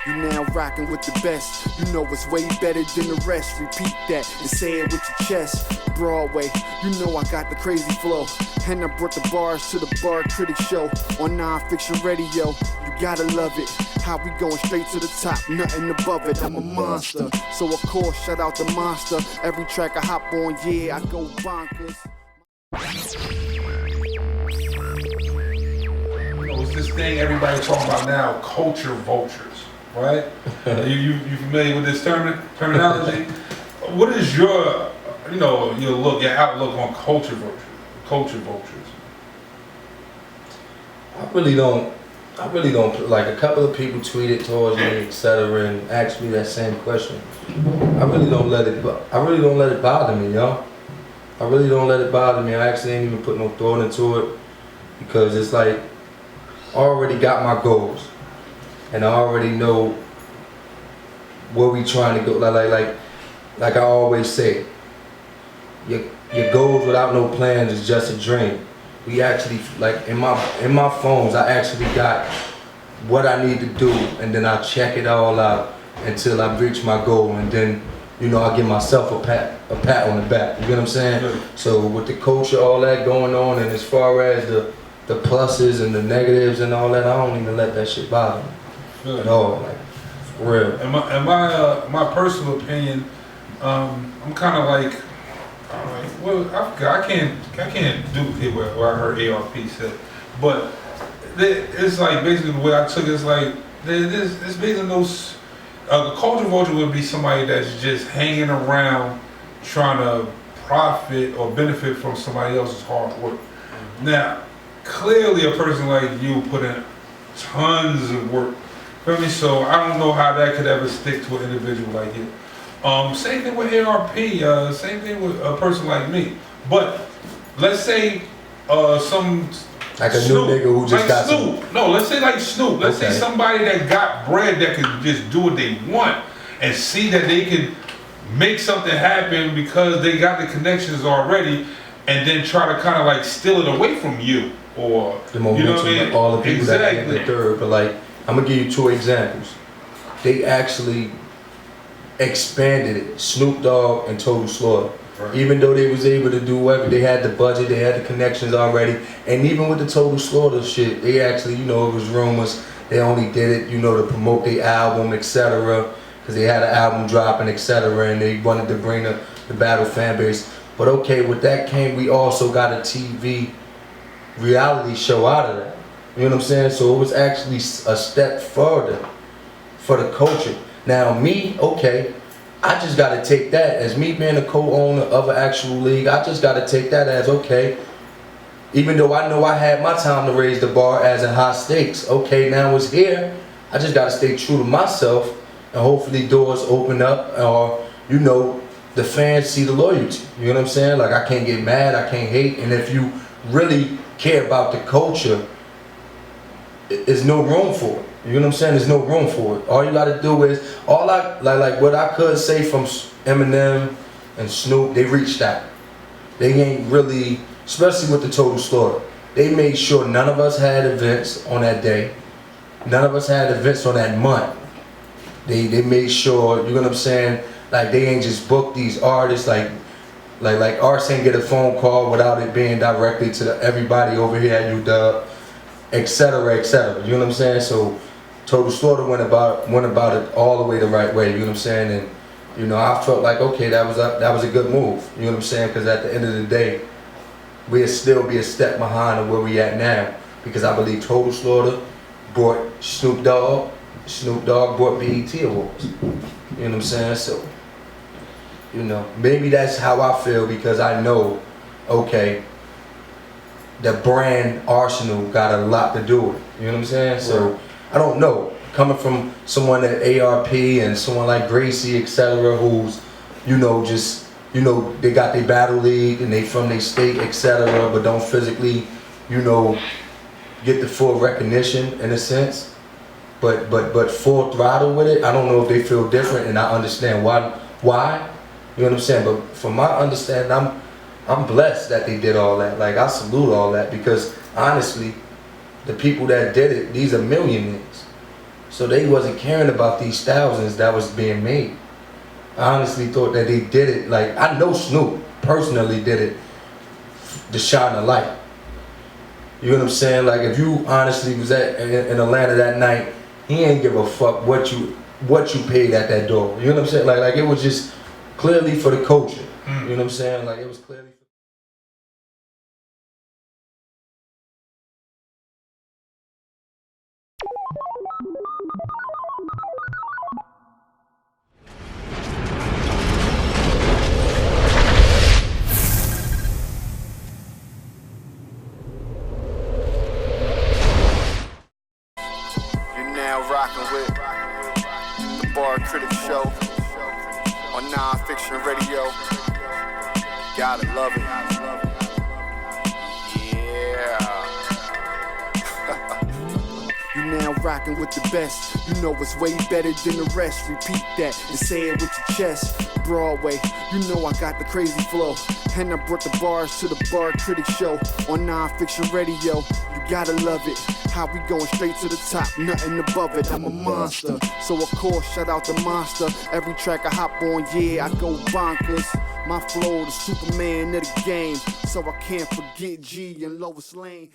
You now rockin' with the best. You know it's way better than the rest. Repeat that and say it with your chest. Broadway, you know I got the crazy flow. And I brought the bars to the Bar Critic Show on non-fiction radio. You gotta love it. How we going straight to the top, nothing above it. I'm a monster, so of course shout out the monster. Every track I hop on, yeah, I go bonkers. It's this thing everybody's talking about now, culture vultures, right? you familiar with this terminology? What is your, your outlook on culture vultures? I really don't, like a couple of people tweeted towards me, etc., and asked me that same question. I really don't let it bother me, yo. I really don't let it bother me. I actually ain't even put no thought into it because it's like, I already got my goals, and I already know where we trying to go. Like I always say, your goals without no plans is just a dream. We actually, like in my phones, I actually got what I need to do, and then I check it all out until I reach my goal, and then I give myself a pat on the back. You get what I'm saying? Good. So with the culture, all that going on, and as far as the pluses and the negatives and all that, I don't even let that shit bother me at all, like, for real. In my personal opinion, I'm kind of like, well, I can't duplicate what I heard ARP said, but it's like basically the way I took it, it's like it's basically those. A culture vulture would be somebody that's just hanging around trying to profit or benefit from somebody else's hard work. Now, clearly a person like you put in tons of work. Feel me? So I don't know how that could ever stick to an individual like you. Same thing with ARP, same thing with a person like me. But let's say some like a Snoop, new nigga who just like got Snoop. some. No, let's say like Snoop. Let's say somebody that got bread that could just do what they want and see that they can make something happen because they got the connections already, and then try to kind of like steal it away from you or The momentum, you know what I mean? like all the people that Exactly. came third. But like, I'm gonna give you 2 examples. They actually expanded it. Snoop Dogg and Total Slaughter. Right. Even though they was able to do whatever, they had the budget, they had the connections already, and even with the Total Slaughter shit, they actually, it was rumors, they only did it, to promote their album, etc., because they had an album dropping, etc., and they wanted to bring the battle fan base. But okay, with that came, we also got a TV reality show out of that. You know what I'm saying? So it was actually a step further for the culture. Now me, okay, I just got to take that as me being a co-owner of an actual league. I just got to take that as, okay, even though I know I had my time to raise the bar as in high stakes, okay, now it's here. I just got to stay true to myself, and hopefully doors open up, or the fans see the loyalty. You know what I'm saying? Like, I can't get mad, I can't hate, and if you really care about the culture, there's no room for it. You know what I'm saying? There's no room for it. All you gotta do is, like what I could say from Eminem and Snoop, they reached out. They ain't really, especially with the Total Slaughter, they made sure none of us had events on that day. None of us had events on that month. They made sure, you know what I'm saying? Like, they ain't just booked these artists, like artists ain't get a phone call without it being directly to everybody over here at UW, etc., etc. You know what I'm saying? So Total Slaughter went about it all the way the right way. You know what I'm saying? And I felt like, okay, that was a good move. You know what I'm saying? Because at the end of the day, we'll still be a step behind of where we at now. Because I believe Total Slaughter brought Snoop Dogg brought BET Awards. You know what I'm saying? So, maybe that's how I feel, because I know, okay, the brand arsenal got a lot to do with it. You know what I'm saying? So I don't know. Coming from someone at ARP and someone like Gracie, etc., who's, they got their battle league and they from their state, etc., but don't physically, get the full recognition in a sense. But full throttle with it, I don't know if they feel different, and I understand why. You know what I'm saying? But from my understanding, I'm blessed that they did all that. Like, I salute all that, because honestly, the people that did it, these are millionaires. So they wasn't caring about these thousands that was being made. I honestly thought that they did it, like, I know Snoop personally did it to shine a light. You know what I'm saying? Like, if you honestly was in Atlanta that night, he ain't give a fuck what you paid at that door. You know what I'm saying? Like it was just clearly for the culture. You know what I'm saying? Like, it was clearly. You're now rocking with the Bar Critic Show on Non-Fiction Radio. Gotta love it. Yeah. You now rocking with the best. You know it's way better than the rest. Repeat that and say it with your chest. Broadway, you know I got the crazy flow. And I brought the bars to the Bar Critic Show on Non-Fiction Radio. You gotta love it. How we going straight to the top, nothing above it. I'm a monster, so of course shout out the monster. Every track I hop on, yeah, I go bonkers. My flow, the Superman of the game, so I can't forget G and Lois Lane.